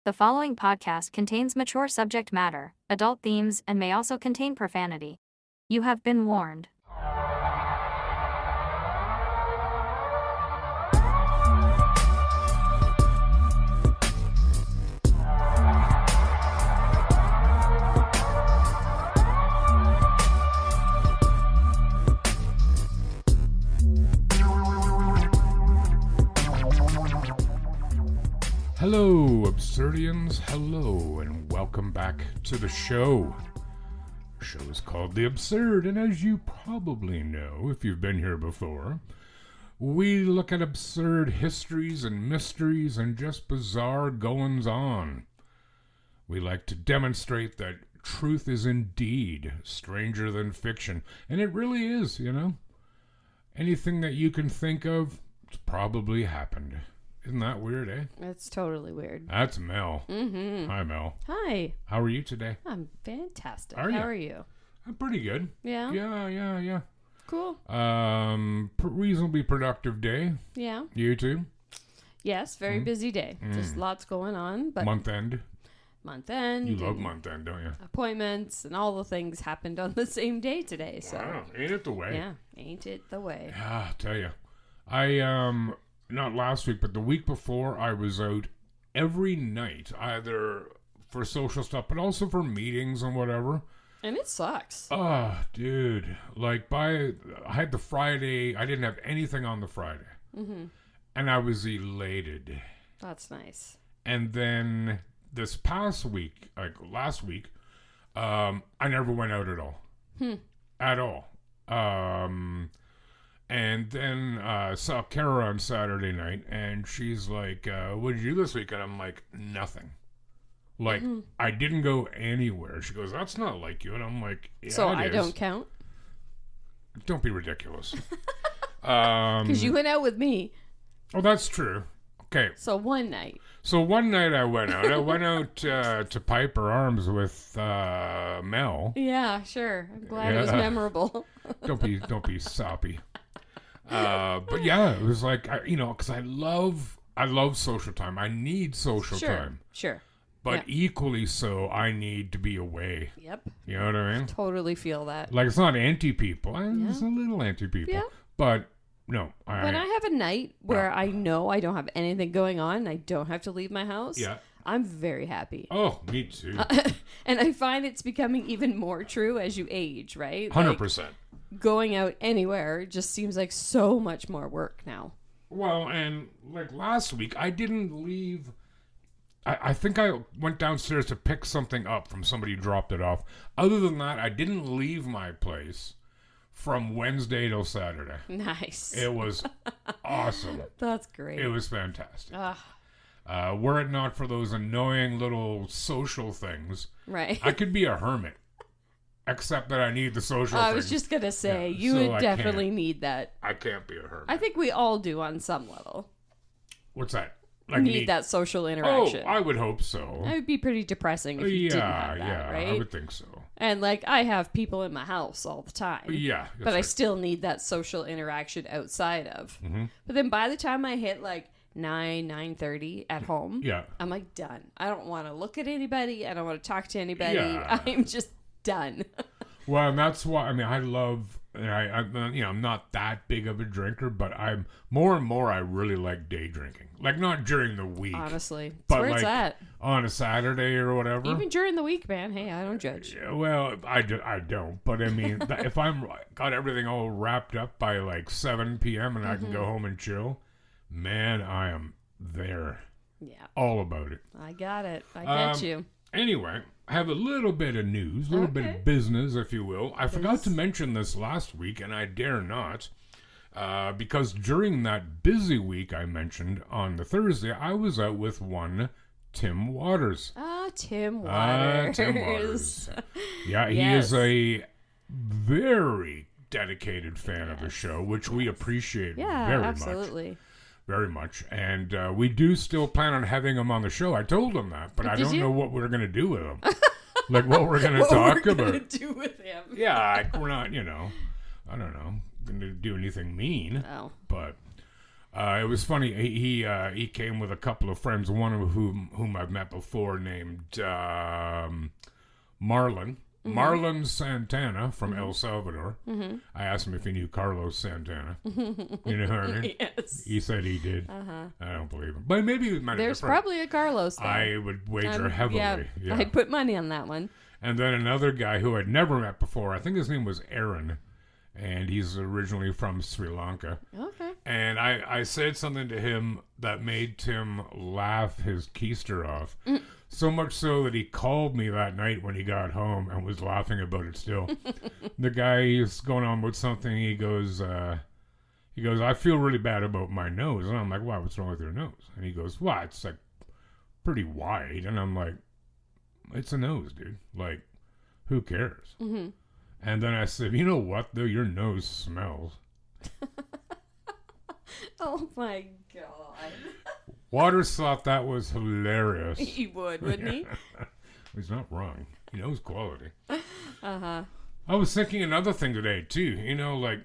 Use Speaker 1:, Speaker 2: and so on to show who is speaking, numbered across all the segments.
Speaker 1: The following podcast contains mature subject matter, adult themes, and may also contain profanity. You have been warned.
Speaker 2: Hello, Absurdians. Hello, and welcome back to the show. The show is called The Absurd, and as you probably know, if you've been here before, we look at absurd histories and mysteries and just bizarre goings-on. We like to demonstrate that truth is indeed stranger than fiction, and it really is, you know. Anything that you can think of, it's probably happened. Isn't that weird, eh?
Speaker 3: It's totally weird.
Speaker 2: That's Mel.
Speaker 3: Mm-hmm.
Speaker 2: Hi, Mel.
Speaker 3: Hi.
Speaker 2: How are you today?
Speaker 3: I'm fantastic.
Speaker 2: Are you?
Speaker 3: How are you?
Speaker 2: I'm pretty good.
Speaker 3: Yeah?
Speaker 2: Yeah.
Speaker 3: Cool.
Speaker 2: Reasonably productive day.
Speaker 3: Yeah.
Speaker 2: You too?
Speaker 3: Yes, very busy day. Just lots going on. But
Speaker 2: Month end.
Speaker 3: month end.
Speaker 2: You love month end, don't you?
Speaker 3: Appointments and all the things happened on the same day today. So
Speaker 2: Wow, ain't it the way?
Speaker 3: yeah, ain't it the way?
Speaker 2: Yeah, I tell you. Not last week, but the week before, I was out every night, either for social stuff, but also for meetings and whatever.
Speaker 3: And it sucks.
Speaker 2: Oh, dude. Like, I had the Friday, I didn't have anything on the Friday.
Speaker 3: Mm-hmm.
Speaker 2: And I was elated.
Speaker 3: That's nice.
Speaker 2: And then this past week, like last week, I never went out at all. At all. And then saw Kara on Saturday night, and she's like, what did you do this week? And I'm like, nothing. Like, I didn't go anywhere. She goes, that's not like you. And I'm like, yeah,
Speaker 3: So
Speaker 2: it
Speaker 3: I
Speaker 2: is.
Speaker 3: don't count?
Speaker 2: Don't be ridiculous.
Speaker 3: Because you went out with me.
Speaker 2: Oh, that's true. Okay.
Speaker 3: So one night.
Speaker 2: So one night I went out. I went out to Piper Arms with Mel.
Speaker 3: Yeah, sure. I'm glad it was memorable.
Speaker 2: Don't be soppy. But yeah, it was like, because I love social time. I need social time.
Speaker 3: Sure.
Speaker 2: But equally so, I need to be away.
Speaker 3: Yep.
Speaker 2: You know what I mean?
Speaker 3: Totally feel that.
Speaker 2: Like, it's not anti-people. It's a little anti-people.
Speaker 3: Yeah.
Speaker 2: But, no.
Speaker 3: When I have a night where I know I don't have anything going on and I don't have to leave my house, I'm very happy.
Speaker 2: Oh, me too.
Speaker 3: And I find it's becoming even more true as you age, right?
Speaker 2: 100%.
Speaker 3: Like, going out anywhere just seems like so much more work now.
Speaker 2: Well, and like last week, I didn't leave. I think I went downstairs to pick something up from somebody who dropped it off. Other than that, I didn't leave my place from Wednesday till Saturday.
Speaker 3: Nice.
Speaker 2: It was awesome.
Speaker 3: That's great.
Speaker 2: It was fantastic. Were it not for those annoying little social things,
Speaker 3: right.
Speaker 2: I could be a hermit. Except that I need the social
Speaker 3: I
Speaker 2: things.
Speaker 3: was just going to say, you
Speaker 2: so
Speaker 3: would definitely need that.
Speaker 2: I can't be a hermit.
Speaker 3: I think we all do on some level.
Speaker 2: What's that? Like
Speaker 3: need that social interaction.
Speaker 2: Oh, I would hope so.
Speaker 3: That would be pretty depressing if you didn't have that, right?
Speaker 2: I would think so.
Speaker 3: And like, I have people in my house all the time.
Speaker 2: Yeah.
Speaker 3: But I still need that social interaction outside of.
Speaker 2: Mm-hmm.
Speaker 3: But then by the time I hit like 9:30 at home, I'm like done. I don't want to look at anybody. I don't want to talk to anybody.
Speaker 2: Yeah.
Speaker 3: I'm just done.
Speaker 2: Well, and that's why, I love, I'm not that big of a drinker, but I'm more and more, I really like day drinking. Like, not during the week.
Speaker 3: Honestly.
Speaker 2: But
Speaker 3: where
Speaker 2: like
Speaker 3: it's at.
Speaker 2: on a Saturday or whatever.
Speaker 3: Even during the week, man. Hey, I don't judge.
Speaker 2: Well, I don't. But I mean, if I'm got everything all wrapped up by like 7 p.m. and I can go home and chill, man, I am there.
Speaker 3: Yeah.
Speaker 2: All about it.
Speaker 3: I got it. I get you.
Speaker 2: Anyway, I have a little bit of news, a little bit of business, if you will. I forgot to mention this last week, and I dare not, because during that busy week I mentioned on the Thursday, I was out with one Tim Waters.
Speaker 3: Tim Waters.
Speaker 2: Tim Waters. Yeah, he is a very dedicated fan of the show, which we appreciate very much. Very much. And we do still plan on having him on the show. I told him that, but I don't know what we're going to do with him. Like, what we're going to talk about.
Speaker 3: What we're going to do with him.
Speaker 2: Yeah, we're not, I don't know, going to do anything mean.
Speaker 3: Oh.
Speaker 2: But It was funny. He came with a couple of friends, one of whom I've met before, named Marlon. Mm-hmm. Marlon Santana from El Salvador. Mm-hmm. I asked him if he knew Carlos Santana. You know what I mean?
Speaker 3: Yes.
Speaker 2: He said he did. I don't believe him. But maybe he might have
Speaker 3: There's probably a Carlos there.
Speaker 2: I would wager heavily.
Speaker 3: Yeah, I'd put money on that one.
Speaker 2: And then another guy who I'd never met before, I think his name was Aaron, and he's originally from Sri Lanka.
Speaker 3: Okay.
Speaker 2: And I said something to him that made Tim laugh his keister off. So much so that he called me that night when he got home and was laughing about it still. The guy is going on with something. He goes, I feel really bad about my nose. And I'm like, why? What's wrong with your nose? And he goes, well, it's like pretty wide. And I'm like, it's a nose, dude. Like, who cares? Mm-hmm. And then I said, you know what, though? Your nose smells.
Speaker 3: Oh, my God.
Speaker 2: Waters thought that was hilarious.
Speaker 3: He would, wouldn't he?
Speaker 2: He's not wrong. He knows quality.
Speaker 3: Uh-huh.
Speaker 2: I was thinking another thing today, too. You know, like,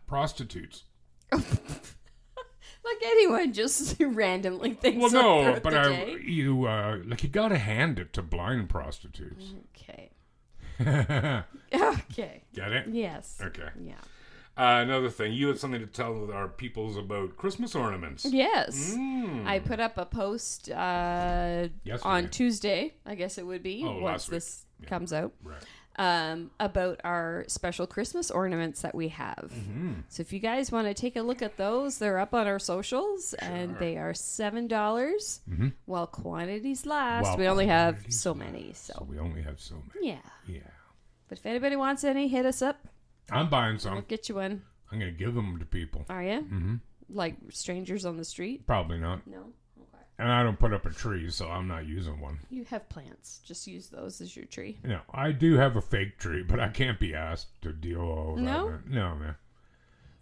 Speaker 2: prostitutes.
Speaker 3: Like anyone just randomly thinks.
Speaker 2: Well, no, but you gotta hand it to blind prostitutes.
Speaker 3: Okay.
Speaker 2: Okay. Get it?
Speaker 3: Yes.
Speaker 2: Okay.
Speaker 3: Yeah.
Speaker 2: Another thing, you have something to tell our peoples about Christmas ornaments.
Speaker 3: Yes. I put up a post on Tuesday, I guess it would be, once this comes out. Right. About our special Christmas ornaments that we have. Mm-hmm. So if you guys want to take a look at those, they're up on our socials, and they are $7 while quantities last. We only have so many. So
Speaker 2: we only have so many.
Speaker 3: Yeah. Yeah. But if anybody wants any, hit us up.
Speaker 2: I'm buying some.
Speaker 3: We'll get you one.
Speaker 2: I'm going to give them to people.
Speaker 3: Are you? Mm-hmm. Like strangers on the street?
Speaker 2: Probably not.
Speaker 3: No? Okay.
Speaker 2: And I don't put up a tree, so I'm not using one.
Speaker 3: You have plants. Just use those as your tree.
Speaker 2: No, I do have a fake tree, but I can't be asked to deal all with that. No, man.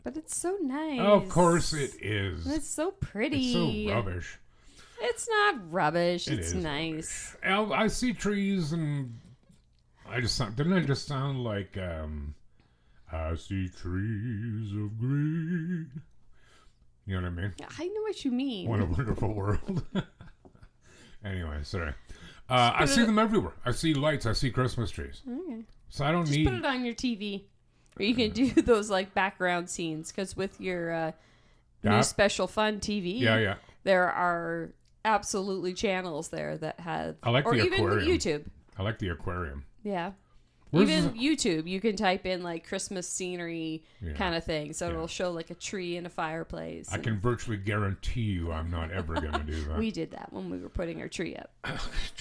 Speaker 3: But it's so nice.
Speaker 2: Of course it is.
Speaker 3: It's so pretty.
Speaker 2: It's so rubbish.
Speaker 3: It's not rubbish. It's
Speaker 2: nice. Rubbish. I see trees and didn't I just sound like I see trees of green. You know what I mean?
Speaker 3: I know what you mean.
Speaker 2: What a wonderful world. Anyway, sorry. I see them everywhere. I see lights. I see Christmas trees. Okay. So I don't
Speaker 3: just put it on your TV. Or you can do those like background scenes. Because with your new Special Fun TV, there are absolutely channels there that have...
Speaker 2: I like the aquarium.
Speaker 3: Or even YouTube.
Speaker 2: I like the aquarium.
Speaker 3: Yeah. YouTube, you can type in like Christmas scenery kind of thing. So it'll show like a tree and a fireplace.
Speaker 2: I can virtually guarantee you I'm not ever going to do that.
Speaker 3: We did that when we were putting our tree up.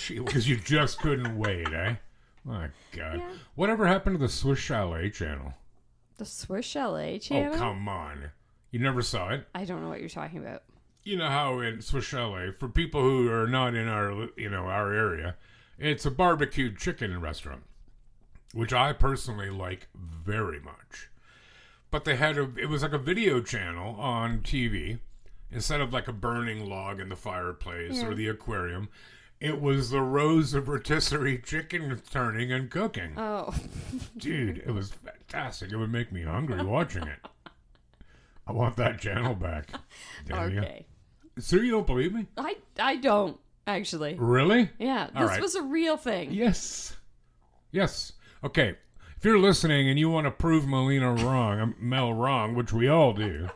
Speaker 2: Because you just couldn't wait, eh? My God. Yeah. Whatever happened to the Swiss Chalet channel?
Speaker 3: The Swiss Chalet channel?
Speaker 2: Oh, come on. You never saw it?
Speaker 3: I don't know what you're talking about.
Speaker 2: You know how in Swiss Chalet, for people who are not in our area, it's a barbecued chicken restaurant, which I personally like very much. But they had it was like a video channel on TV. Instead of like a burning log in the fireplace or the aquarium, it was the rows of rotisserie chicken turning and cooking.
Speaker 3: Oh.
Speaker 2: Dude, it was fantastic. It would make me hungry watching it. I want that channel back.
Speaker 3: Okay.
Speaker 2: So you don't believe me?
Speaker 3: I don't, actually.
Speaker 2: Really?
Speaker 3: Yeah. This was a real thing.
Speaker 2: Yes. Okay, if you're listening and you want to prove Mel wrong, which we all do.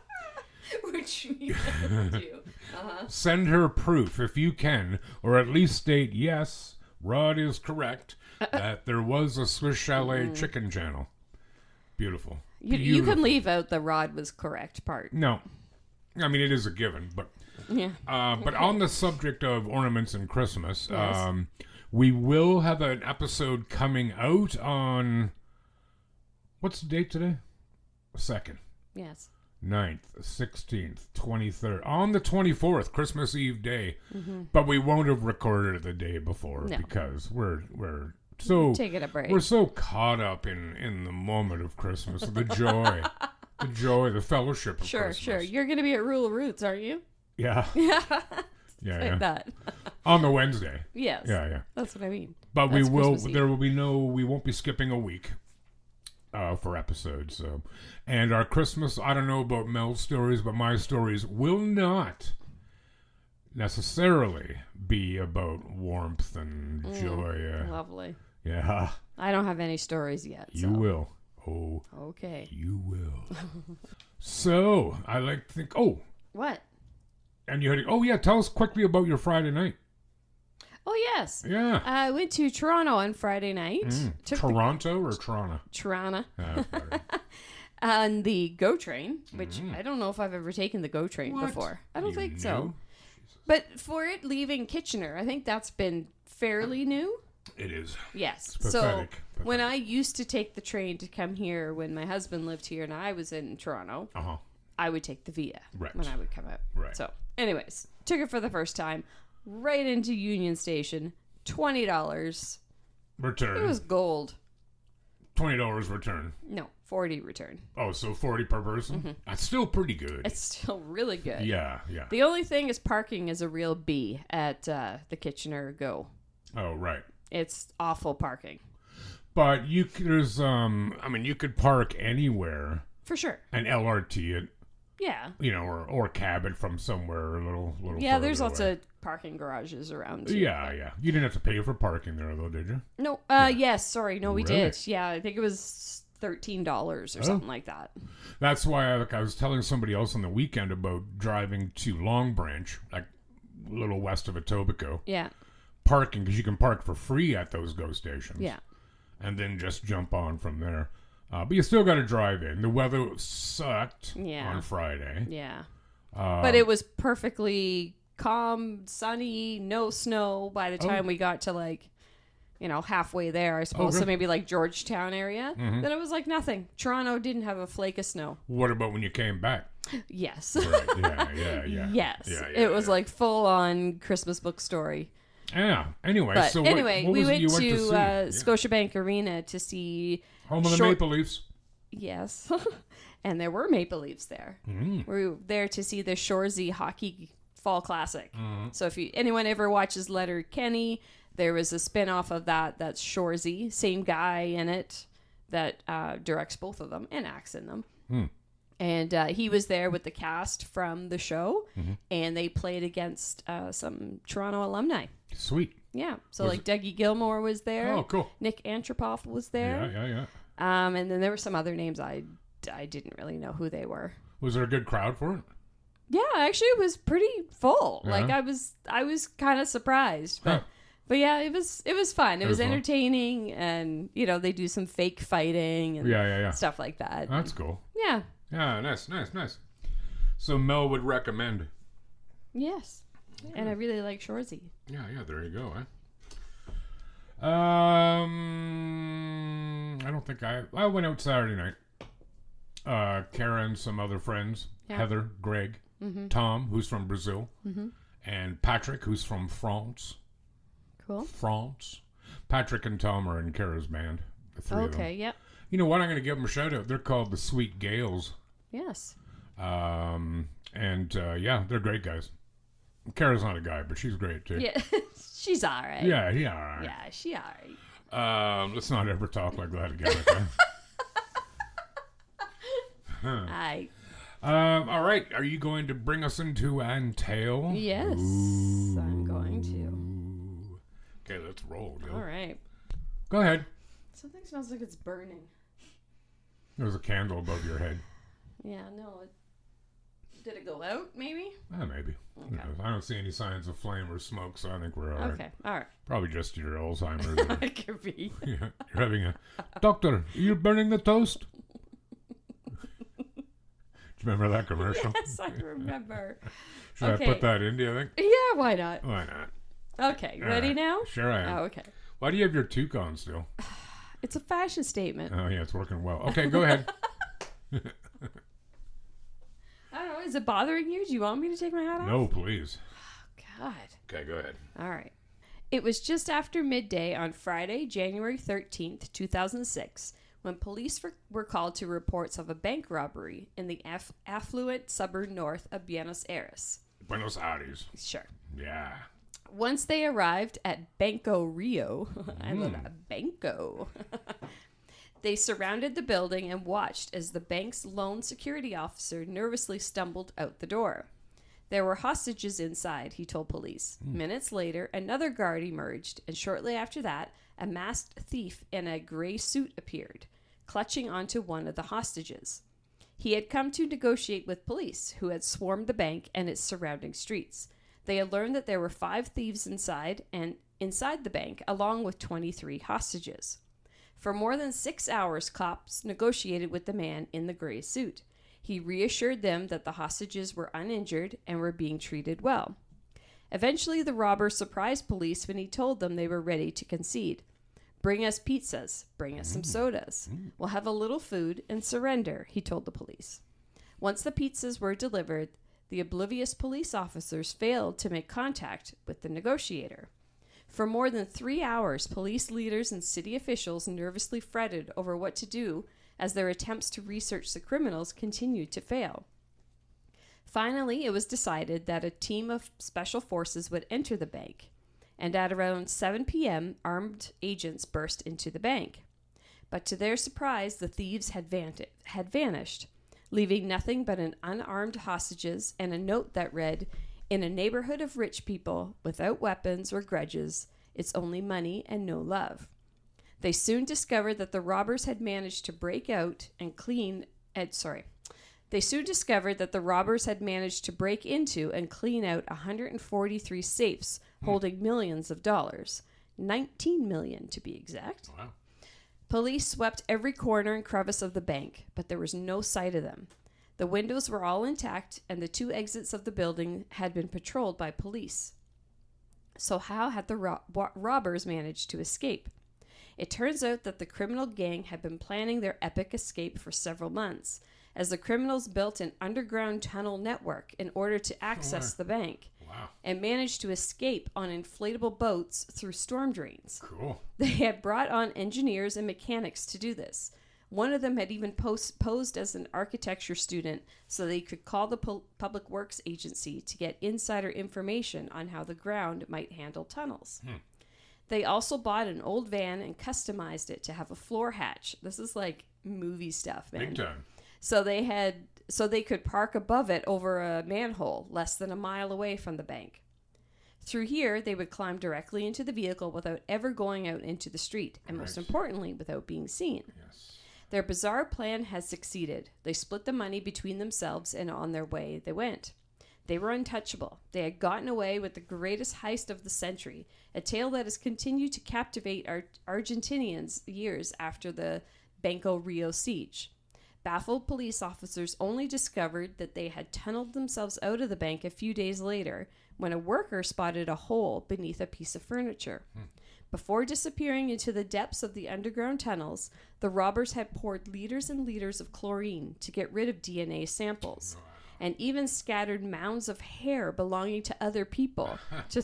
Speaker 2: Send her proof if you can, or at least state, yes, Rod is correct, that there was a Swiss Chalet chicken channel. Beautiful.
Speaker 3: You can leave out the Rod was correct part.
Speaker 2: No. I mean, it is a given, but...
Speaker 3: Yeah.
Speaker 2: But on the subject of ornaments and Christmas... Yes. We will have an episode coming out on... What's the date today? 2nd.
Speaker 3: Yes.
Speaker 2: 9th, 16th, 23rd. On the 24th, Christmas Eve day. Mm-hmm. But we won't have recorded it the day before because we're so...
Speaker 3: Taking a break.
Speaker 2: We're so caught up in the moment of Christmas. The joy. The fellowship of Christmas.
Speaker 3: Sure. You're going to be at Rural Roots, aren't you?
Speaker 2: Yeah.
Speaker 3: Yeah.
Speaker 2: Yeah.
Speaker 3: That.
Speaker 2: On the Wednesday.
Speaker 3: Yes.
Speaker 2: Yeah.
Speaker 3: That's what I mean.
Speaker 2: But we won't be skipping a week. for episodes. So, and our Christmas, I don't know about Mel's stories, but my stories will not necessarily be about warmth and joy.
Speaker 3: Lovely.
Speaker 2: Yeah.
Speaker 3: I don't have any stories yet.
Speaker 2: You will. Oh.
Speaker 3: Okay.
Speaker 2: You will. So, I like to think,
Speaker 3: What?
Speaker 2: And you had, tell us quickly about your Friday night.
Speaker 3: Oh, yes.
Speaker 2: Yeah.
Speaker 3: I went to Toronto on Friday night.
Speaker 2: Toronto or Toronto?
Speaker 3: Toronto.
Speaker 2: Oh,
Speaker 3: on the GO train, which I don't know if I've ever taken the GO train before. I don't think so. But for it leaving Kitchener, I think that's been fairly new.
Speaker 2: It is.
Speaker 3: Yes.
Speaker 2: It's pathetic.
Speaker 3: When I used to take the train to come here when my husband lived here and I was in Toronto, I would take the Via when I would come out.
Speaker 2: Right.
Speaker 3: So, anyways, took it for the first time. Right into Union Station, $20.
Speaker 2: Return.
Speaker 3: It was gold.
Speaker 2: $20 return.
Speaker 3: No, $40 return.
Speaker 2: Oh, so $40 per person? Mm-hmm. That's still pretty good.
Speaker 3: It's still really good.
Speaker 2: Yeah.
Speaker 3: The only thing is parking is a real B at the Kitchener GO.
Speaker 2: Oh, right.
Speaker 3: It's awful parking.
Speaker 2: But you could park anywhere.
Speaker 3: For sure.
Speaker 2: And LRT it.
Speaker 3: Yeah.
Speaker 2: Or cab it from somewhere a little
Speaker 3: yeah, there's lots of parking garages around too.
Speaker 2: Yeah. You didn't have to pay for parking there though, did you?
Speaker 3: No. Yes, sorry. No, we did. Yeah, I think it was $13 or something like that.
Speaker 2: That's why I was telling somebody else on the weekend about driving to Long Branch, like a little west of Etobicoke.
Speaker 3: Yeah.
Speaker 2: Parking, because you can park for free at those GO stations.
Speaker 3: Yeah.
Speaker 2: And then just jump on from there. But you still got to drive in. The weather sucked on Friday.
Speaker 3: Yeah. But it was perfectly calm, sunny, no snow by the time we got to halfway there, I suppose. So maybe like Georgetown area. Mm-hmm. Then it was like nothing. Toronto didn't have a flake of snow.
Speaker 2: What about when you came back?
Speaker 3: Yes.
Speaker 2: Right. Yeah.
Speaker 3: Yes. It was like full on Christmas book story.
Speaker 2: Yeah. Anyway,
Speaker 3: we went to Scotiabank Arena to see
Speaker 2: home of the Maple Leafs.
Speaker 3: Yes, and there were Maple Leafs there. We were there to see the Shoresy Hockey Fall Classic. So if anyone ever watches Letterkenny, there was a spin-off of that's Shoresy, same guy in it that directs both of them and acts in them. And he was there with the cast from the show, and they played against some Toronto alumni.
Speaker 2: Sweet.
Speaker 3: Yeah. So Dougie Gilmore was there.
Speaker 2: Oh, cool.
Speaker 3: Nick Antropoff was there.
Speaker 2: Yeah.
Speaker 3: And then there were some other names I didn't really know who they were.
Speaker 2: Was there a good crowd for it?
Speaker 3: Yeah, actually it was pretty full. Yeah. Like I was kind of surprised. But yeah, it was fun. It was entertaining, and they do some fake fighting and stuff like that.
Speaker 2: That's cool.
Speaker 3: Yeah.
Speaker 2: Yeah, nice. So Mel would recommend.
Speaker 3: Yes. And I really like Shoresy.
Speaker 2: Yeah, there you go, I don't think I went out Saturday night. Karen, some other friends, Heather, Greg, Tom, who's from Brazil, and Patrick, who's from France.
Speaker 3: Cool.
Speaker 2: France. Patrick and Tom are in Kara's band. The three of them.
Speaker 3: Okay, yep.
Speaker 2: You know what? I'm going to give them a shout out. They're called the Sweet Gales.
Speaker 3: Yes.
Speaker 2: They're great guys. Kara's not a guy, but she's great too.
Speaker 3: Yeah, she's all right.
Speaker 2: Yeah, all right.
Speaker 3: Yeah, she all right.
Speaker 2: Let's not ever talk like that again. Okay?
Speaker 3: Hi.
Speaker 2: All right. Are you going to bring us into an tale?
Speaker 3: Yes, I'm going to.
Speaker 2: Okay, let's roll. Gil.
Speaker 3: All right.
Speaker 2: Go ahead.
Speaker 3: Something smells like it's burning.
Speaker 2: There's a candle above your head.
Speaker 3: Yeah, no. Did it go out, maybe?
Speaker 2: Maybe.
Speaker 3: Okay.
Speaker 2: I don't see any signs of flame or smoke, so I think we're all right.
Speaker 3: Okay, all right.
Speaker 2: Probably just your Alzheimer's.
Speaker 3: It could be.
Speaker 2: Yeah, you're having a... Doctor, are you burning the toast? Do you remember that commercial?
Speaker 3: Yes, I remember.
Speaker 2: Should I put that in, do you think?
Speaker 3: Yeah, why not?
Speaker 2: Why not?
Speaker 3: Okay, ready now?
Speaker 2: Sure I am.
Speaker 3: Oh, okay.
Speaker 2: Why do you have your toque on still?
Speaker 3: It's a fashion statement.
Speaker 2: Oh, yeah, it's working well. Okay, go ahead.
Speaker 3: I don't know. Is it bothering you? Do you want me to take my hat off?
Speaker 2: No, please.
Speaker 3: Oh, God.
Speaker 2: Okay, go ahead.
Speaker 3: All right. It was just after midday on Friday, January 13th, 2006, when police were called to reports of a bank robbery in the affluent suburb north of Buenos Aires.
Speaker 2: Buenos Aires.
Speaker 3: Sure.
Speaker 2: Yeah.
Speaker 3: Once they arrived at Banco Rio, I love that, Banco, They surrounded the building and watched as the bank's lone security officer nervously stumbled out the door. There were hostages inside, he told police. Minutes later, another guard emerged, and shortly after that, a masked thief in a gray suit appeared, clutching onto one of the hostages. He had come to negotiate with police, who had swarmed the bank and its surrounding streets. They had learned that there were 5 thieves inside the bank, along with 23 hostages. For more than 6 hours, cops negotiated with the man in the gray suit. He reassured them that the hostages were uninjured and were being treated well. Eventually, the robbers surprised police when he told them they were ready to concede. Bring us pizzas. Bring us some sodas. We'll have a little food and surrender, he told the police. Once the pizzas were delivered, the oblivious police officers failed to make contact with the negotiator. For more than 3 hours, police leaders and city officials nervously fretted over what to do as their attempts to research the criminals continued to fail. Finally, it was decided that a team of special forces would enter the bank, and at around 7 p.m., armed agents burst into the bank. But to their surprise, the thieves had vanished, leaving nothing but an unarmed hostages and a note that read, "In a neighborhood of rich people, without weapons or grudges, it's only money and no love." They soon discovered that the robbers had managed to break into and clean out 143 safes holding millions of dollars. 19 million to be exact.
Speaker 2: Wow.
Speaker 3: Police swept every corner and crevice of the bank, but there was no sight of them. The windows were all intact, and the 2 exits of the building had been patrolled by police. So how had the robbers managed to escape? It turns out that the criminal gang had been planning their epic escape for several months, as the criminals built an underground tunnel network in order to access the bank.
Speaker 2: Wow.
Speaker 3: And managed to escape on inflatable boats through storm drains.
Speaker 2: Cool.
Speaker 3: They had brought on engineers and mechanics to do this. One of them had even posed as an architecture student so they could call the Public Works Agency to get insider information on how the ground might handle tunnels. They also bought an old van and customized it to have a floor hatch. This is like movie stuff, man.
Speaker 2: Big time.
Speaker 3: So they could park above it over a manhole less than a mile away from the bank. Through here, they would climb directly into the vehicle without ever going out into the street, and most importantly, without being seen.
Speaker 2: Yes.
Speaker 3: Their bizarre plan has succeeded. They split the money between themselves, and on their way they went. They were untouchable. They had gotten away with the greatest heist of the century, a tale that has continued to captivate Argentinians years after the Banco Rio siege. Baffled police officers only discovered that they had tunneled themselves out of the bank a few days later when a worker spotted a hole beneath a piece of furniture. Before disappearing into the depths of the underground tunnels, the robbers had poured liters and liters of chlorine to get rid of DNA samples, and even scattered mounds of hair belonging to other people to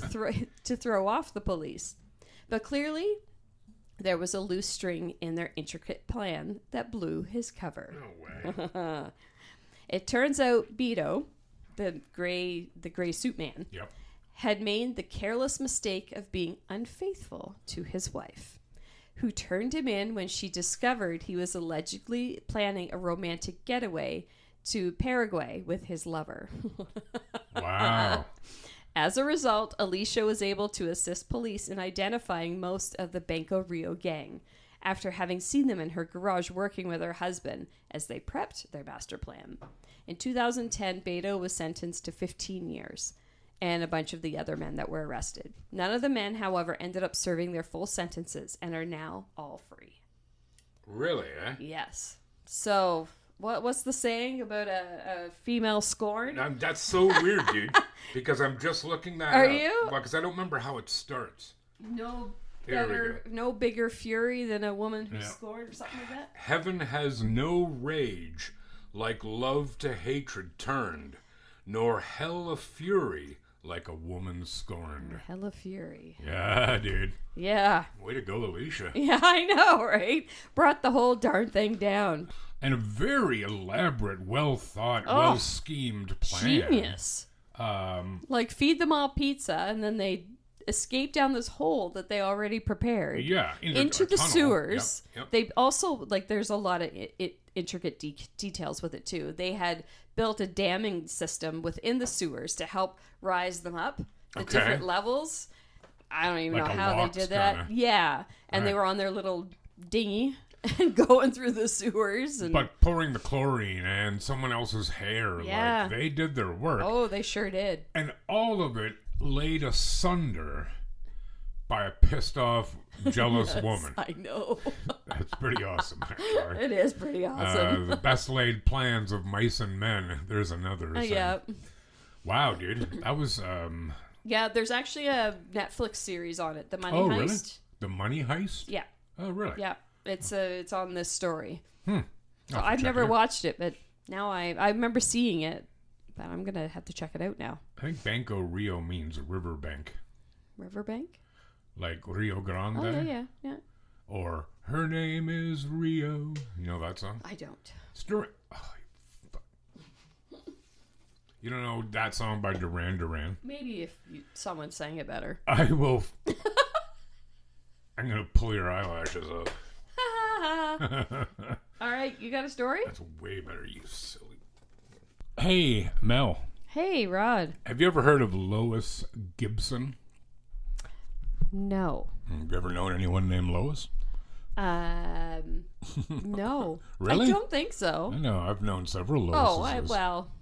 Speaker 3: throw off the police. But clearly, there was a loose string in their intricate plan that blew his cover.
Speaker 2: No way.
Speaker 3: It turns out Beto, the gray suit man, had made the careless mistake of being unfaithful to his wife, who turned him in when she discovered he was allegedly planning a romantic getaway to Paraguay with his lover.
Speaker 2: Wow.
Speaker 3: As a result, Alicia was able to assist police in identifying most of the Banco Rio gang, after having seen them in her garage working with her husband as they prepped their master plan. In 2010, Beto was sentenced to 15 years, and a bunch of the other men that were arrested. None of the men, however, ended up serving their full sentences and are now all free.
Speaker 2: Really, eh?
Speaker 3: Yes. So, what's the saying about a female scorned?
Speaker 2: That's so weird, dude. Because I'm just looking that up.
Speaker 3: Are you?
Speaker 2: Well, because I don't remember how it starts.
Speaker 3: No bigger fury than a woman who's scorned or something like that?
Speaker 2: Heaven has no rage like love to hatred turned, nor hell a fury like a woman scorned.
Speaker 3: Hell of fury.
Speaker 2: Yeah, dude.
Speaker 3: Yeah.
Speaker 2: Way to go, Alicia.
Speaker 3: Yeah, I know, right? Brought the whole darn thing down.
Speaker 2: And a very elaborate, well-thought, well-schemed plan.
Speaker 3: Genius. Like, feed them all pizza, and then they escape down this hole that they already prepared.
Speaker 2: Yeah,
Speaker 3: into the
Speaker 2: tunnel.
Speaker 3: sewers.
Speaker 2: Yep.
Speaker 3: They also, like, there's a lot of intricate details with it too. They had built a damming system within the sewers to help rise them up the different levels. I don't even know how they did that. Yeah, and they were on their little dinghy and going through the sewers.
Speaker 2: But pouring the chlorine and someone else's hair, like, they did their work.
Speaker 3: Oh, they sure did.
Speaker 2: And all of it laid asunder by a pissed off, jealous woman.
Speaker 3: I know.
Speaker 2: That's pretty awesome, actually.
Speaker 3: It is pretty awesome.
Speaker 2: The best laid plans of mice and men. There's another.
Speaker 3: Yeah.
Speaker 2: Wow, dude. That was...
Speaker 3: Yeah, there's actually a Netflix series on it, The Money Heist.
Speaker 2: Oh, really? The Money Heist?
Speaker 3: Yeah.
Speaker 2: Oh, really?
Speaker 3: Yeah. It's on this story. So
Speaker 2: I've
Speaker 3: never watched it, but now I remember seeing it, but I'm gonna have to check it out now.
Speaker 2: I think Banco Rio means riverbank.
Speaker 3: Riverbank?
Speaker 2: Like Rio Grande?
Speaker 3: Oh, yeah.
Speaker 2: Or Her Name is Rio. You know that song?
Speaker 3: I don't.
Speaker 2: You don't know that song by Duran Duran?
Speaker 3: Maybe if someone sang it better.
Speaker 2: I will. I'm going to pull your eyelashes up.
Speaker 3: All right, you got a story?
Speaker 2: That's way better, you silly. Hey, Mel.
Speaker 3: Hey, Rod.
Speaker 2: Have you ever heard of Lois Gibson?
Speaker 3: No.
Speaker 2: Have you ever known anyone named Lois?
Speaker 3: No.
Speaker 2: Really?
Speaker 3: I don't think so.
Speaker 2: I know. I've known several Loises.
Speaker 3: Oh, well.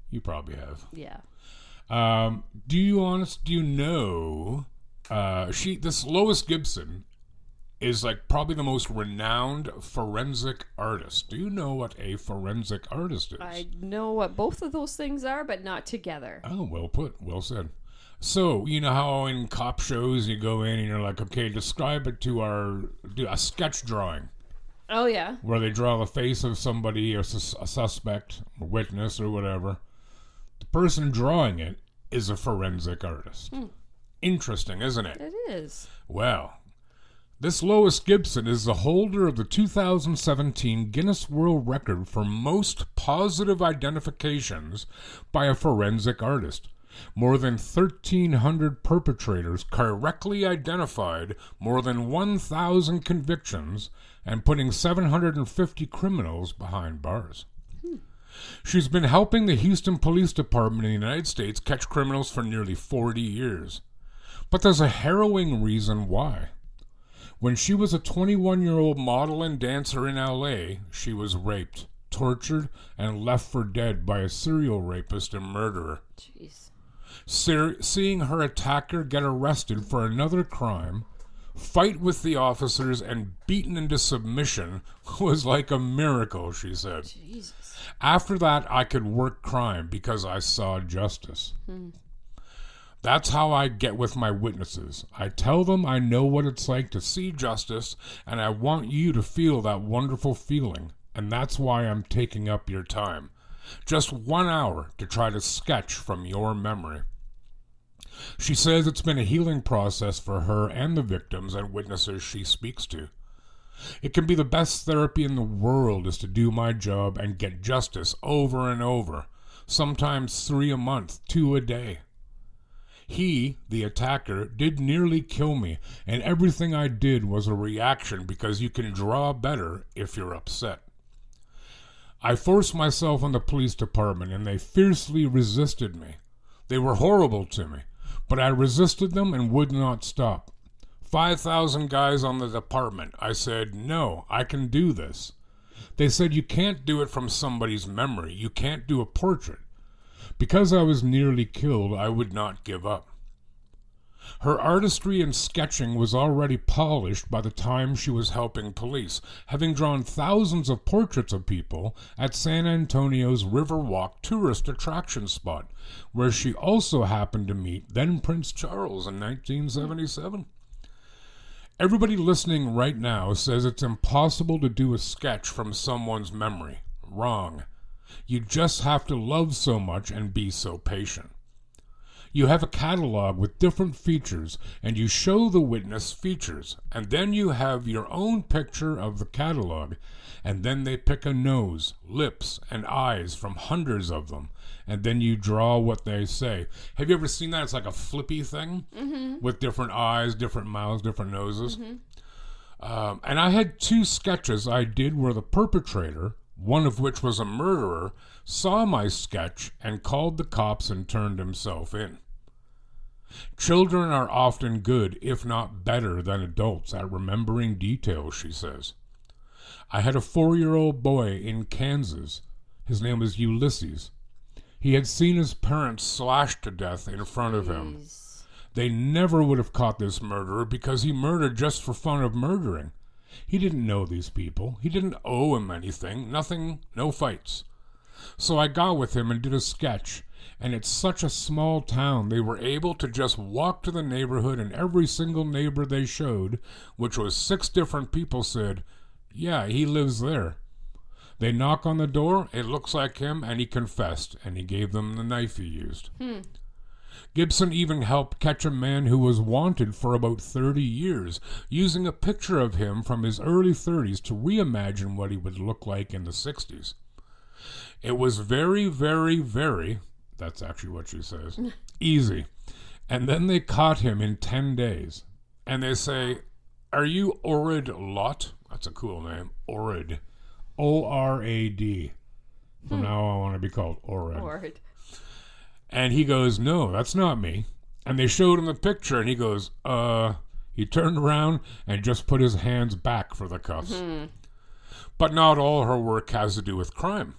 Speaker 2: You probably have.
Speaker 3: Yeah.
Speaker 2: Do you know, this Lois Gibson is like probably the most renowned forensic artist. Do you know what a forensic artist is?
Speaker 3: I know what both of those things are, but not together.
Speaker 2: Oh, well put. Well said. So, you know how in cop shows you go in and you're like, okay, describe it do a sketch drawing.
Speaker 3: Oh, yeah.
Speaker 2: Where they draw the face of somebody or a suspect, a witness or whatever. The person drawing it is a forensic artist. Interesting, isn't it?
Speaker 3: It is.
Speaker 2: Well, this Lois Gibson is the holder of the 2017 Guinness World Record for most positive identifications by a forensic artist. More than 1,300 perpetrators correctly identified more than 1,000 convictions and putting 750 criminals behind bars. She's been helping the Houston Police Department in the United States catch criminals for nearly 40 years. But there's a harrowing reason why. When she was a 21-year-old model and dancer in L.A., she was raped, tortured, and left for dead by a serial rapist and murderer.
Speaker 3: Jeez.
Speaker 2: Seeing her attacker get arrested for another crime, fight with the officers, and beaten into submission was like a miracle, she said.
Speaker 3: Jesus.
Speaker 2: After that, I could work crime because I saw justice. That's how I get with my witnesses. I tell them I know what it's like to see justice, and I want you to feel that wonderful feeling, and that's why I'm taking up your time. Just 1 hour to try to sketch from your memory. She says it's been a healing process for her and the victims and witnesses she speaks to. It can be the best therapy in the world is to do my job and get justice over and over, sometimes 3 a month, 2 a day. He, the attacker, did nearly kill me, and everything I did was a reaction because you can draw better if you're upset. I forced myself on the police department, and they fiercely resisted me. They were horrible to me, but I resisted them and would not stop. 5,000 guys on the department. I said, no, I can do this. They said, you can't do it from somebody's memory. You can't do a portrait. Because I was nearly killed, I would not give up. Her artistry and sketching was already polished by the time she was helping police, having drawn thousands of portraits of people at San Antonio's Riverwalk tourist attraction spot, where she also happened to meet then Prince Charles in 1977. Everybody listening right now says it's impossible to do a sketch from someone's memory. Wrong. You just have to love so much and be so patient. You have a catalog with different features, and you show the witness features, and then you have your own picture of the catalog, and then they pick a nose, lips, and eyes from hundreds of them, and then you draw what they say. Have you ever seen that? It's like a flippy thing with different eyes, different mouths, different noses. And I had 2 sketches I did where the perpetrator, one of which was a murderer, saw my sketch and called the cops and turned himself in. Children are often good, if not better, than adults at remembering details, she says. I had a 4-year-old boy in Kansas. His name was Ulysses. He had seen his parents slashed to death in front of him. They never would have caught this murderer because he murdered just for fun of murdering. He didn't know these people. He didn't owe him anything. Nothing, no fights. So I got with him and did a sketch. And it's such a small town, they were able to just walk to the neighborhood, and every single neighbor they showed, which was 6 different people, said, yeah, he lives there. They knock on the door, it looks like him, and he confessed, and he gave them the knife he used. Gibson even helped catch a man who was wanted for about 30 years, using a picture of him from his early 30s to reimagine what he would look like in the 60s. It was very, very, very... That's actually what she says. Easy. And then they caught him in 10 days. And they say, are you Orad Lot? That's a cool name. Orad. O-R-A-D. From now on, I want to be called Orad. And he goes, no, that's not me. And they showed him the picture, and he goes, he turned around and just put his hands back for the cuffs. But not all her work has to do with crime.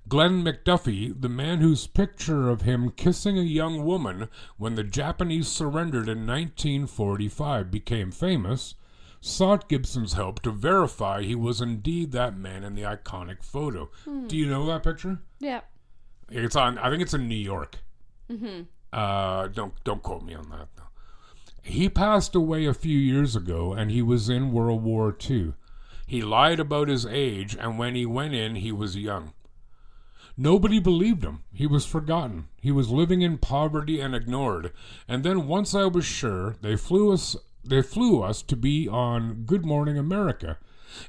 Speaker 2: Glenn McDuffie, the man whose picture of him kissing a young woman when the Japanese surrendered in 1945 became famous, sought Gibson's help to verify he was indeed that man in the iconic photo. Do you know that picture?
Speaker 3: Yeah.
Speaker 2: It's on. I think it's in New York. Don't quote me on that, though. He passed away a few years ago, and he was in World War II. He lied about his age, and when he went in, he was young. Nobody believed him. He was forgotten. He was living in poverty and ignored. And then once I was sure, they flew us to be on Good Morning America.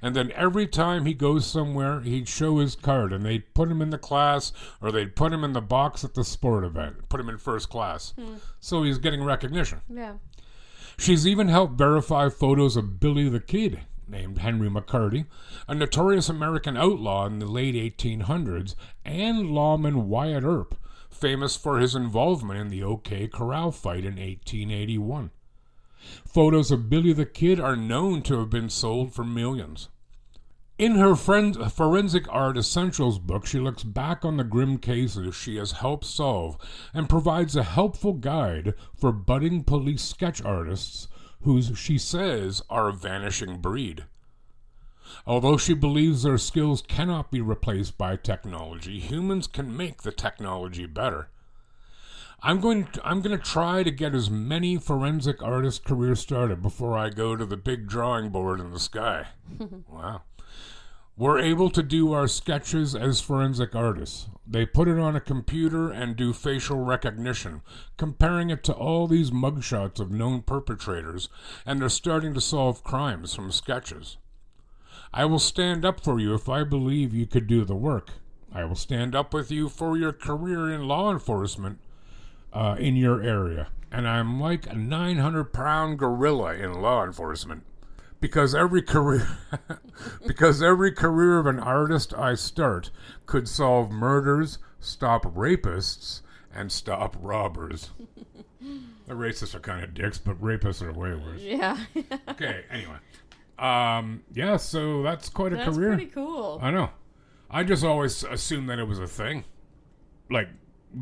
Speaker 2: And then every time he goes somewhere, he'd show his card, and they'd put him in the class, or they'd put him in the box at the sport event, put him in first class. So he's getting recognition.
Speaker 3: Yeah. She's
Speaker 2: even helped verify photos of Billy the Kid, named Henry McCarty, a notorious American outlaw in the late 1800s, and lawman Wyatt Earp, famous for his involvement in the OK Corral fight in 1881. Photos of Billy the Kid are known to have been sold for millions. In her Forensic Art Essentials book, she looks back on the grim cases she has helped solve and provides a helpful guide for budding police sketch artists whose she says are a vanishing breed. Although she believes their skills cannot be replaced by technology, humans can make the technology better. I'm going to try to get as many forensic artist careers started before I go to the big drawing board in the sky. Wow. We're able to do our sketches as forensic artists. They put it on a computer and do facial recognition, comparing it to all these mugshots of known perpetrators, and they're starting to solve crimes from sketches. I will stand up for you if I believe you could do the work. I will stand up with you for your career in law enforcement in your area. And I'm like a 900-pound gorilla in law enforcement. Because every career of an artist I start could solve murders, stop rapists, and stop robbers. The racists are kind of dicks, but rapists are way worse.
Speaker 3: Yeah.
Speaker 2: Okay, anyway. Yeah, so that's quite a career.
Speaker 3: That's pretty cool.
Speaker 2: I know. I just always assumed that it was a thing. Like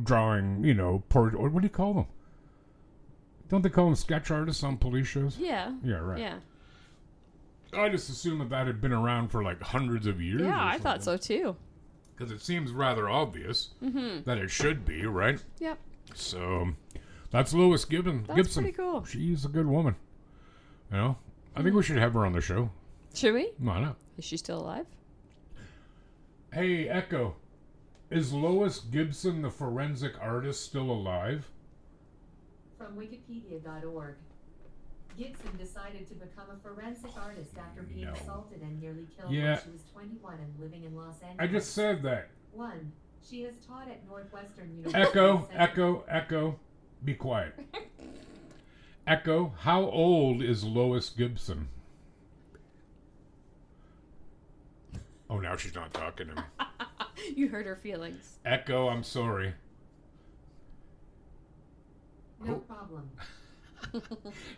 Speaker 2: drawing, what do you call them? Don't they call them sketch artists on police shows?
Speaker 3: Yeah.
Speaker 2: Yeah, right.
Speaker 3: Yeah.
Speaker 2: I just assumed that had been around for like hundreds of years.
Speaker 3: Yeah, I thought so too.
Speaker 2: Because it seems rather obvious that it should be, right?
Speaker 3: Yep.
Speaker 2: So that's Lois Gibson.
Speaker 3: That's pretty cool.
Speaker 2: She's a good woman. I think we should have her on the show.
Speaker 3: Should we?
Speaker 2: Why not?
Speaker 3: Is she still alive?
Speaker 2: Hey, Echo. Is Lois Gibson, the forensic artist, still alive?
Speaker 4: From Wikipedia.org. Gibson decided to become a forensic artist after being assaulted and nearly killed when she was 21 and living in Los Angeles.
Speaker 2: I just said that.
Speaker 4: 1. She has taught at Northwestern University.
Speaker 2: Echo. Be quiet. Echo, how old is Lois Gibson? Oh, now she's not talking to me.
Speaker 3: You hurt her feelings.
Speaker 2: Echo, I'm sorry.
Speaker 4: No problem.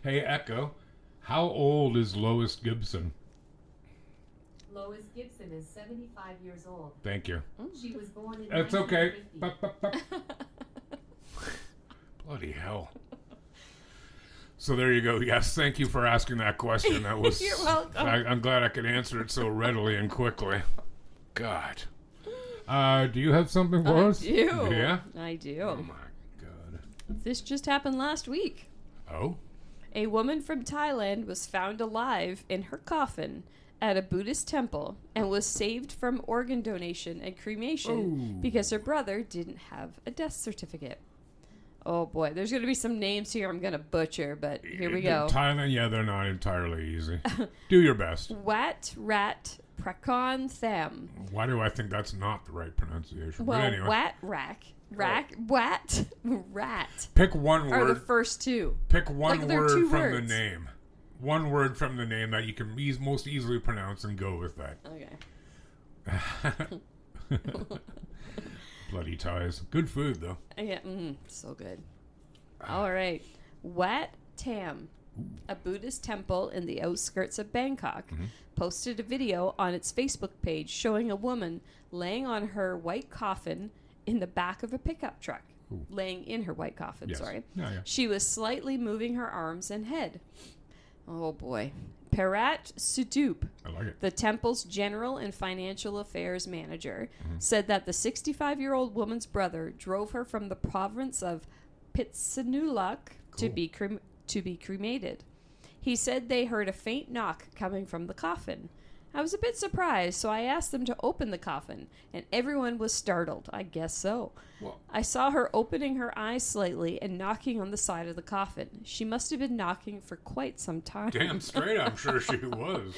Speaker 2: Hey, Echo, how old is Lois Gibson?
Speaker 4: Lois Gibson is 75 years old.
Speaker 2: Thank you.
Speaker 4: She was born in
Speaker 2: That's
Speaker 4: 1950.
Speaker 2: Okay. Bloody hell. So there you go. Yes, thank you for asking that question. That was.
Speaker 3: You're welcome.
Speaker 2: I'm glad I could answer it so readily and quickly. God. Do you have something for us?
Speaker 3: I do.
Speaker 2: Yeah?
Speaker 3: I do.
Speaker 2: Oh, my God.
Speaker 3: This just happened last week.
Speaker 2: Oh?
Speaker 3: A woman from Thailand was found alive in her coffin at a Buddhist temple and was saved from organ donation and cremation because her brother didn't have a death certificate. Oh boy, there's going to be some names here I'm going to butcher, but here we go.
Speaker 2: Thailand, they're not entirely easy. Do your best.
Speaker 3: Wat Rat Prakon Tham.
Speaker 2: Why do I think that's not the right pronunciation?
Speaker 3: Well,
Speaker 2: but anyway.
Speaker 3: Wat Rat.
Speaker 2: Pick one word.
Speaker 3: Are the first two.
Speaker 2: Pick one word from
Speaker 3: words.
Speaker 2: the name. One word from the name that you can most easily pronounce and go with that.
Speaker 3: Okay.
Speaker 2: Bloody Thais. Good food, though.
Speaker 3: Yeah, so good. All right. Wat Tam, a Buddhist temple in the outskirts of Bangkok, posted a video on its Facebook page showing a woman laying on her white coffin in the back of a pickup truck.
Speaker 2: Ooh.
Speaker 3: Laying in her white coffin, sorry.
Speaker 2: Yeah.
Speaker 3: She was slightly moving her arms and head. Oh, boy. Parat Sudup,
Speaker 2: I like it.
Speaker 3: the temple's general and financial affairs manager, said that the 65-year-old woman's brother drove her from the province of Pitsanulok to be cremated. He said they heard a faint knock coming from the coffin. I was a bit surprised, so I asked them to open the coffin, and everyone was startled. I guess so.
Speaker 2: Well,
Speaker 3: I saw her opening her eyes slightly and knocking on the side of the coffin. She must have been knocking for quite some time.
Speaker 2: damn straight, I'm sure she was.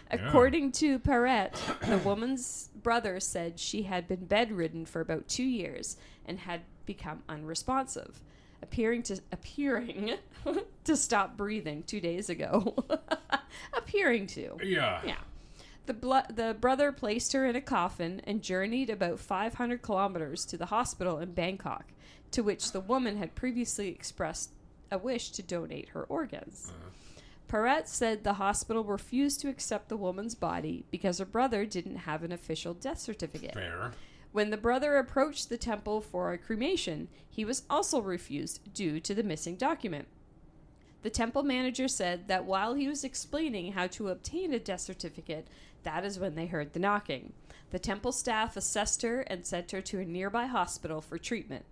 Speaker 3: According to Paret, the woman's brother said she had been bedridden for about 2 years and had become unresponsive, appearing to stop breathing 2 days ago. Appearing to.
Speaker 2: Yeah.
Speaker 3: The brother placed her in a coffin and journeyed about 500 kilometers to the hospital in Bangkok, to which the woman had previously expressed a wish to donate her organs. Paret said the hospital refused to accept the woman's body because her brother didn't have an official death certificate.
Speaker 2: Fair.
Speaker 3: When the brother approached the temple for a cremation, he was also refused due to the missing document. The temple manager said that while he was explaining how to obtain a death certificate, that is when they heard the knocking. The temple staff assessed her and sent her to a nearby hospital for treatment.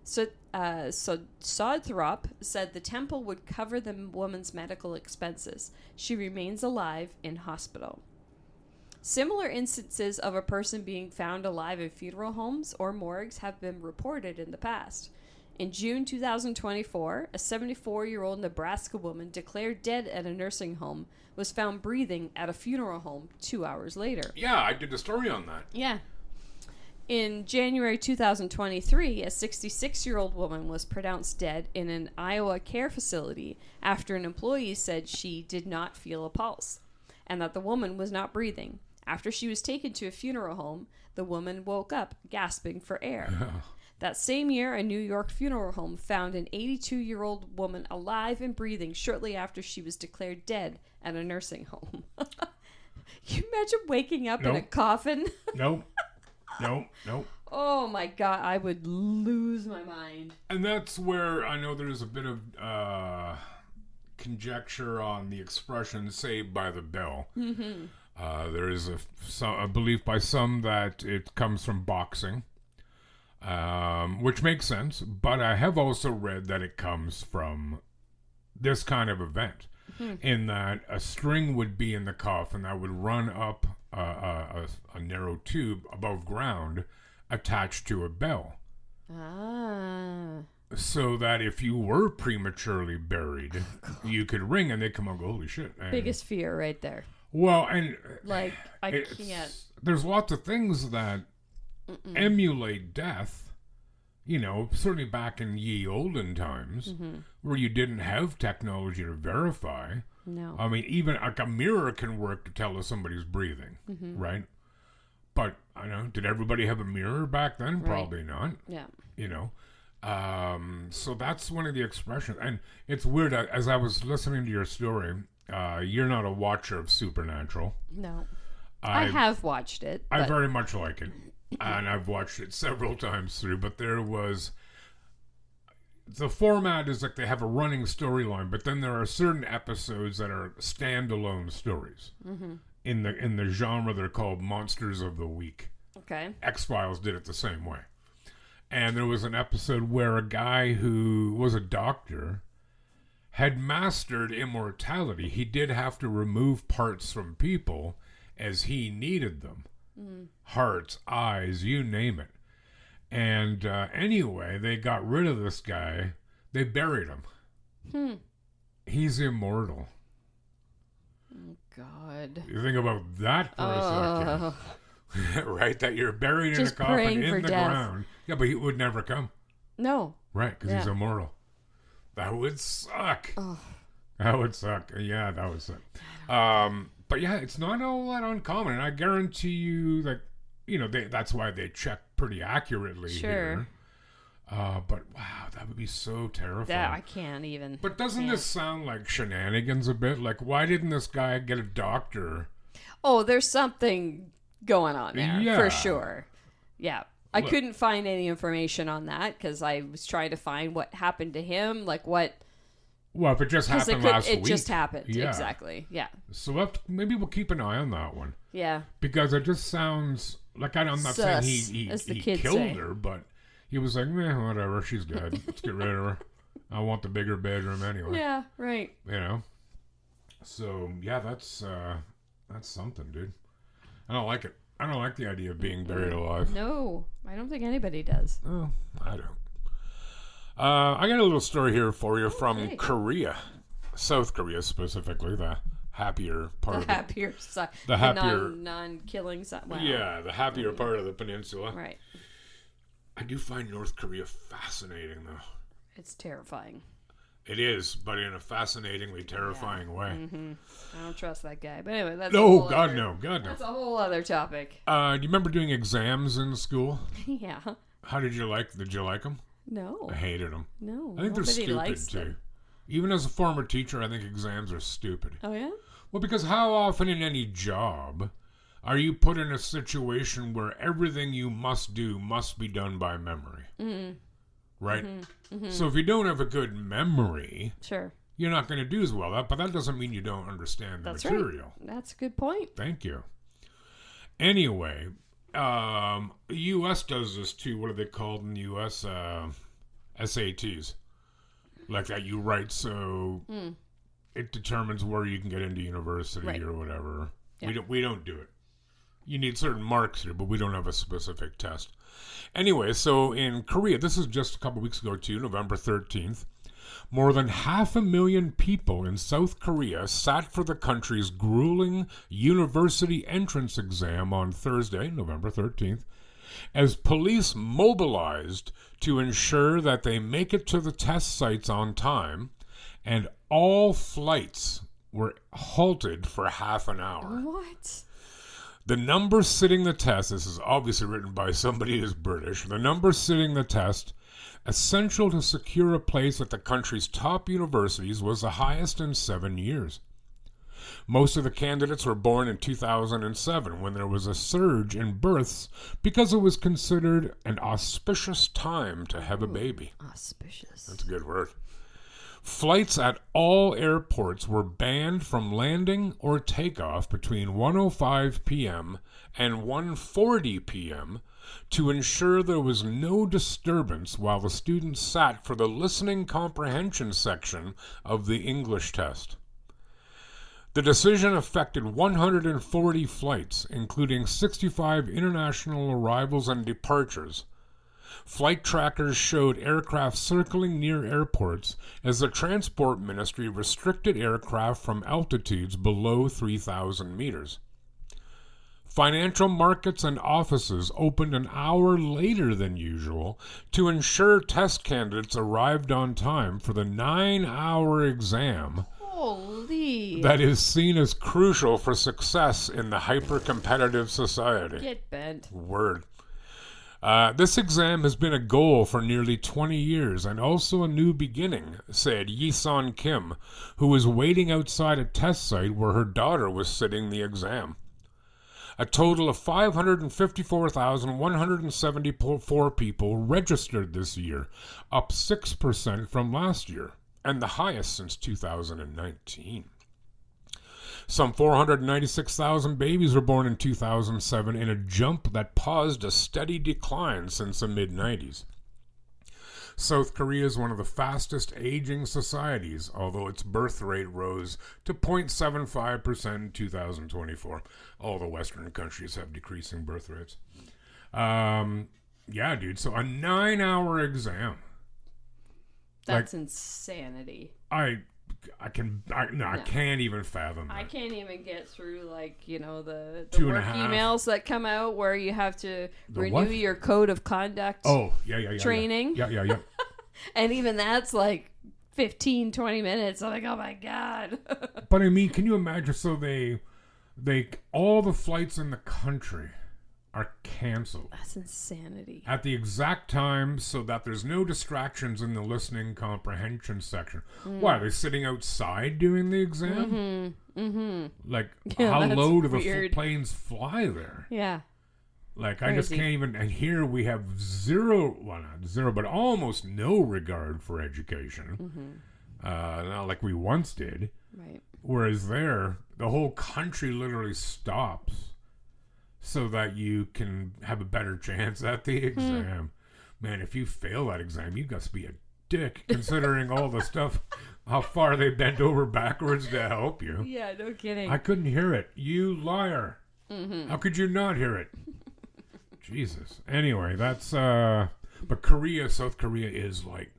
Speaker 3: So Sodthrop said the temple would cover the woman's medical expenses. She remains alive in hospital. Similar instances of a person being found alive in funeral homes or morgues have been reported in the past. In June 2024, a 74-year-old Nebraska woman declared dead at a nursing home was found breathing at a funeral home 2 hours later.
Speaker 2: Yeah, I did a story on that.
Speaker 3: Yeah. In January 2023, a 66-year-old woman was pronounced dead in an Iowa care facility after an employee said she did not feel a pulse and that the woman was not breathing. After she was taken to a funeral home, the woman woke up gasping for air. That same year, a New York funeral home found an 82-year-old woman alive and breathing shortly after she was declared dead at a nursing home. Can you imagine waking up in a coffin?
Speaker 2: Nope.
Speaker 3: Oh my God, I would lose my mind.
Speaker 2: And that's where I know there's a bit of conjecture on the expression "saved by the bell." There is a belief by some that it comes from boxing. Which makes sense, but I have also read that it comes from this kind of event, in that a string would be in the coffin that would run up a narrow tube above ground attached to a bell. so that if you were prematurely buried, you could ring and they'd come and go, holy shit. And,
Speaker 3: biggest fear right there.
Speaker 2: Well, and
Speaker 3: like, I can't.
Speaker 2: There's lots of things that emulate death, you know, certainly back in ye olden times, where you didn't have technology to verify.
Speaker 3: No.
Speaker 2: I mean, even like a mirror can work to tell if somebody's breathing, right? But, I know, did everybody have a mirror back then? Right. Probably not.
Speaker 3: Yeah.
Speaker 2: You know? So that's one of the expressions. And it's weird, as I was listening to your story, you're not a watcher of Supernatural.
Speaker 3: No. I have watched it.
Speaker 2: I very much like it. And I've watched it several times through, but there was... The format is like they have a running storyline, but then there are certain episodes that are standalone stories. In the genre, they're called Monsters of the Week.
Speaker 3: Okay.
Speaker 2: X-Files did it the same way. And there was an episode where a guy who was a doctor had mastered immortality. He did have to remove parts from people as he needed them. Hearts, eyes, you name it. And anyway, they got rid of this guy. They buried him. He's immortal.
Speaker 3: Oh, God.
Speaker 2: You think about that for a second. Right? That you're buried
Speaker 3: just
Speaker 2: in a coffin in the
Speaker 3: death.
Speaker 2: ground. Yeah, but he would never come.
Speaker 3: No.
Speaker 2: Right, because he's immortal. That would suck. Oh. That would suck. Yeah, that would suck. But yeah, it's not all that uncommon. And I guarantee you that, you know, that's why they check pretty accurately here. But wow, that would be so terrifying.
Speaker 3: Yeah, I can't even.
Speaker 2: But doesn't this sound like shenanigans a bit? Like, why didn't this guy get a doctor?
Speaker 3: Oh, there's something going on there, for sure. Yeah. I couldn't find any information on that because I was trying to find what happened to him, like what...
Speaker 2: Well, if it just happened last week.
Speaker 3: It just happened, exactly, yeah.
Speaker 2: So maybe we'll keep an eye on that one.
Speaker 3: Yeah.
Speaker 2: Because it just sounds... Like, I'm not saying he killed her, but he was like, whatever, she's dead. Let's get rid of her. I want the bigger bedroom anyway.
Speaker 3: Yeah, right.
Speaker 2: You know? So, yeah, that's something, dude. I don't like it. I don't like the idea of being buried alive.
Speaker 3: No, I don't think anybody does.
Speaker 2: Oh, I don't. I got a little story here for you from Korea. South Korea, specifically, the happier part of
Speaker 3: happier side.
Speaker 2: The happier...
Speaker 3: non-killing side. Wow.
Speaker 2: Yeah, the happier part of the peninsula.
Speaker 3: Right.
Speaker 2: I do find North Korea fascinating, though.
Speaker 3: It's terrifying.
Speaker 2: It is, but in a fascinatingly terrifying way.
Speaker 3: I don't trust that guy. But anyway, that's
Speaker 2: no. That's
Speaker 3: a whole other topic.
Speaker 2: Do you remember doing exams in school?
Speaker 3: Yeah.
Speaker 2: How did you like them?
Speaker 3: No.
Speaker 2: I hated them.
Speaker 3: No.
Speaker 2: I think they're stupid, too. Them. Even as a former teacher, I think exams are stupid.
Speaker 3: Oh, yeah?
Speaker 2: Well, because how often in any job are you put in a situation where everything you must do must be done by memory? Right? So if you don't have a good memory, you're not going to do as well. But that doesn't mean you don't understand the material.
Speaker 3: Right. That's a good point.
Speaker 2: Thank you. Anyway, the U.S. does this too. What are they called in the U.S.? SATs. Like that you write so it determines where you can get into university or whatever. Yeah. We don't do it. You need certain marks here, but we don't have a specific test. Anyway, so in Korea, this is just a couple weeks ago too, November 13th, more than 500,000 people in South Korea sat for the country's grueling university entrance exam on Thursday, November 13th, as police mobilized to ensure that they make it to the test sites on time, and all flights were halted for half an hour.
Speaker 3: What?
Speaker 2: The number sitting the test, this is obviously written by somebody who's British, the number sitting the test, essential to secure a place at the country's top universities, was the highest in 7 years. Most of the candidates were born in 2007, when there was a surge in births because it was considered an auspicious time to have a baby.
Speaker 3: Auspicious.
Speaker 2: That's a good word. Flights at all airports were banned from landing or takeoff between 1:05 p.m. and 1:40 p.m. to ensure there was no disturbance while the students sat for the listening comprehension section of the English test. The decision affected 140 flights, including 65 international arrivals and departures. Flight trackers showed aircraft circling near airports as the Transport Ministry restricted aircraft from altitudes below 3,000 meters. Financial markets and offices opened an hour later than usual to ensure test candidates arrived on time for the 9-hour exam.
Speaker 3: Holy.
Speaker 2: That is seen as crucial for success in the hyper-competitive society.
Speaker 3: Get bent.
Speaker 2: Word. This exam has been a goal for nearly 20 years and also a new beginning, said Yi-Son Kim, who was waiting outside a test site where her daughter was sitting the exam. A total of 554,174 people registered this year, up 6% from last year, and the highest since 2019. Some 496,000 babies were born in 2007 in a jump that paused a steady decline since the mid-90s. South Korea is one of the fastest aging societies, although its birth rate rose to 0.75% in 2024. All the Western countries have decreasing birth rates. Yeah, dude, so a 9-hour exam.
Speaker 3: That's insanity.
Speaker 2: I can't even fathom that.
Speaker 3: I can't even get through, like, the work
Speaker 2: 2.5
Speaker 3: emails that come out where you have to renew
Speaker 2: what?
Speaker 3: your code of conduct training.
Speaker 2: Yeah.
Speaker 3: And even that's like 15, 20 minutes. I'm like, oh my God.
Speaker 2: But I mean, can you imagine? So they all the flights in the country are canceled.
Speaker 3: That's insanity.
Speaker 2: At the exact time so that there's no distractions in the listening comprehension section. Why, are they sitting outside doing the exam? Like, how low do the planes fly there?
Speaker 3: Yeah.
Speaker 2: Like,
Speaker 3: Crazy.
Speaker 2: I just can't even, and here we have not zero, but almost no regard for education. Not like we once did.
Speaker 3: Right.
Speaker 2: Whereas there, the whole country literally stops so that you can have a better chance at the exam. Man, if you fail that exam, you got to be a dick, considering all the stuff, how far they bent over backwards to help you.
Speaker 3: Yeah, no kidding.
Speaker 2: I couldn't hear it. You liar. How could you not hear it? Jesus. Anyway, that's, but South Korea is, like,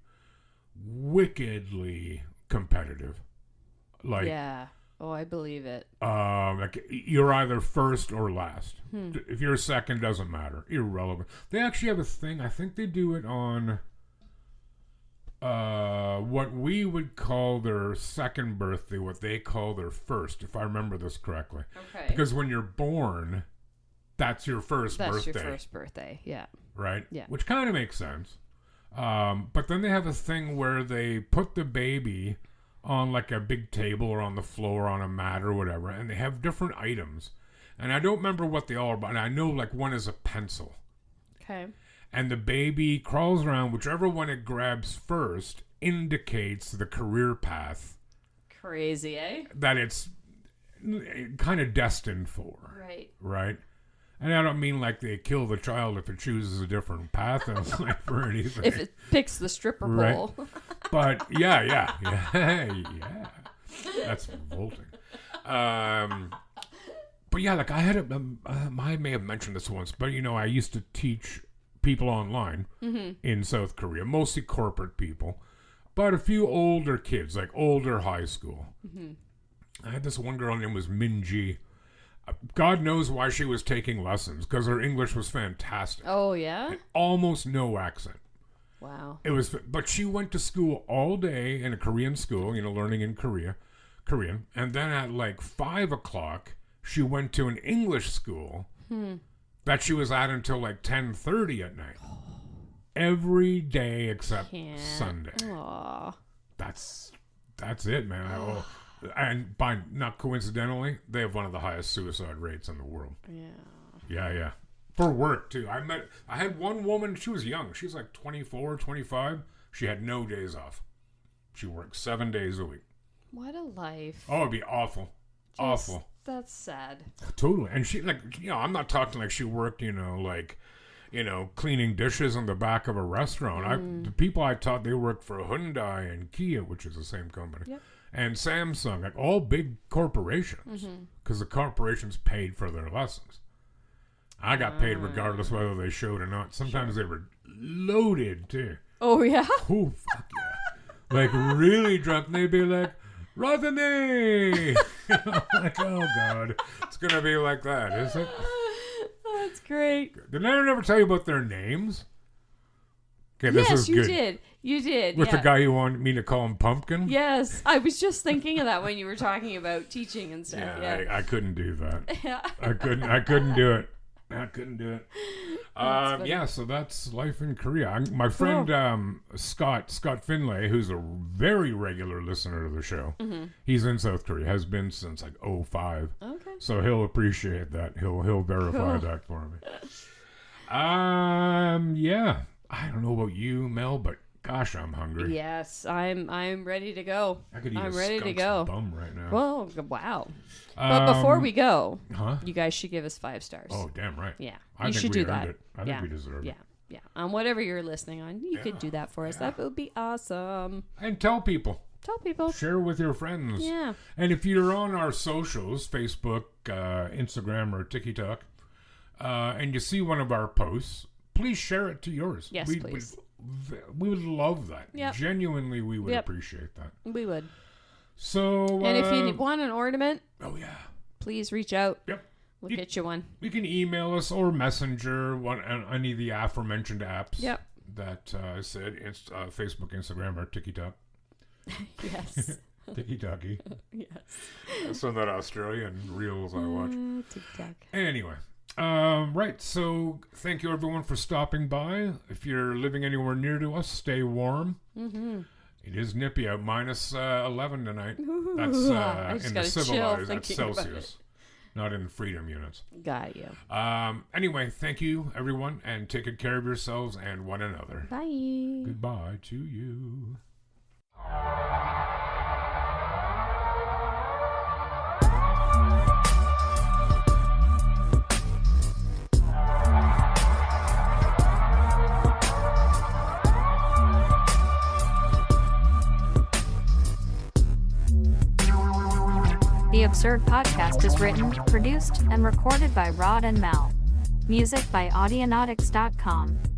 Speaker 2: wickedly competitive. Like,
Speaker 3: yeah. Oh, I believe it.
Speaker 2: Like, you're either first or last. If you're second, doesn't matter. Irrelevant. They actually have a thing. I think they do it on what we would call their second birthday, what they call their first, if I remember this correctly.
Speaker 3: Okay.
Speaker 2: Because when you're born, that's your first birthday.
Speaker 3: That's your first birthday, yeah.
Speaker 2: Right?
Speaker 3: Yeah.
Speaker 2: Which kind of makes sense. But then they have a thing where they put the baby on like a big table or on the floor on a mat or whatever, and they have different items. And I don't remember what they all are, but I know like one is a pencil.
Speaker 3: Okay.
Speaker 2: And the baby crawls around, whichever one it grabs first indicates the career path.
Speaker 3: Crazy, eh?
Speaker 2: That it's kind of destined for.
Speaker 3: Right.
Speaker 2: Right? And I don't mean like they kill the child if it chooses a different path in life or anything.
Speaker 3: If it picks the stripper pole.
Speaker 2: But yeah. That's revolting. But yeah, like I had I may have mentioned this once, but I used to teach people online in South Korea, mostly corporate people, but a few older kids, like older high school. I had this one girl, her name was Minji. God knows why she was taking lessons, because her English was fantastic.
Speaker 3: Oh, yeah?
Speaker 2: And almost no accent.
Speaker 3: Wow.
Speaker 2: But she went to school all day in a Korean school, learning in Korean. And then at like 5 o'clock, she went to an English school that she was at until like 10:30 at night. Every day except Sunday.
Speaker 3: Aww.
Speaker 2: That's it, man. And not coincidentally, they have one of the highest suicide rates in the world. Yeah. For work, too. I had one woman, she was young. She was like 24, 25. She had no days off. She worked 7 days a week.
Speaker 3: What a life.
Speaker 2: Oh, it'd be awful. Awful.
Speaker 3: That's sad.
Speaker 2: Totally. And she, I'm not talking like she worked, cleaning dishes in the back of a restaurant. The people I taught, they worked for Hyundai and Kia, which is the same company.
Speaker 3: Yep.
Speaker 2: And Samsung, like all big corporations, because the corporations paid for their lessons. I got paid regardless whether they showed or not. Sometimes they were loaded too.
Speaker 3: Oh yeah.
Speaker 2: Oh fuck yeah! Like really drunk. And they'd be like, "Rothenay." Like, oh god, it's gonna be like that, is it?
Speaker 3: That's great.
Speaker 2: Did I never tell you about their names? Okay, this
Speaker 3: yes,
Speaker 2: is
Speaker 3: you
Speaker 2: good.
Speaker 3: did. You did.
Speaker 2: With the guy who wanted me to call him Pumpkin?
Speaker 3: Yes. I was just thinking of that when you were talking about teaching and stuff.
Speaker 2: Yeah. I couldn't do that.
Speaker 3: Yeah.
Speaker 2: I couldn't do it. I couldn't do it. Yeah, so that's life in Korea. My friend Scott Finlay, who's a very regular listener to the show, he's in South Korea, has been since like 2005.
Speaker 3: Okay.
Speaker 2: So he'll appreciate that. He'll verify that for me. Yeah. I don't know about you, Mel, but gosh, I'm hungry.
Speaker 3: Yes, I'm ready to go.
Speaker 2: I'm ready to go. Bum right now.
Speaker 3: Well, wow. But before we go, you guys should give us 5 stars.
Speaker 2: Oh, damn right.
Speaker 3: Yeah,
Speaker 2: I think
Speaker 3: should
Speaker 2: we
Speaker 3: do that.
Speaker 2: It. I think we deserve it.
Speaker 3: Yeah. On whatever you're listening on, you could do that for us. That would be awesome.
Speaker 2: And tell people. Share with your friends.
Speaker 3: Yeah.
Speaker 2: And if you're on our socials, Facebook, Instagram, or TikTok, and you see one of our posts, please share it to yours.
Speaker 3: Yes, please.
Speaker 2: We would love that.
Speaker 3: Yep.
Speaker 2: Genuinely, we would appreciate that.
Speaker 3: We would.
Speaker 2: So,
Speaker 3: and if you want an ornament,
Speaker 2: please
Speaker 3: reach out.
Speaker 2: Yep.
Speaker 3: We'll get you one.
Speaker 2: You can email us or Messenger, any of the aforementioned apps.
Speaker 3: Yep.
Speaker 2: That I said, Facebook, Instagram, or TikTok.
Speaker 3: Yes.
Speaker 2: Tiki-taki.
Speaker 3: Yes.
Speaker 2: Some of that Australian reels I watch.
Speaker 3: TikTok.
Speaker 2: Anyway. Right, so thank you everyone for stopping by. If you're living anywhere near to us, stay warm. Mm-hmm. It is nippy out, minus 11 tonight. That's in the civilized, that's Celsius, not in freedom units.
Speaker 3: Got you.
Speaker 2: Anyway, thank you everyone, and take good care of yourselves and one another.
Speaker 3: Bye.
Speaker 2: Goodbye to you.
Speaker 1: The Absurd Podcast is written, produced, and recorded by Rod and Mel. Music by Audionautics.com.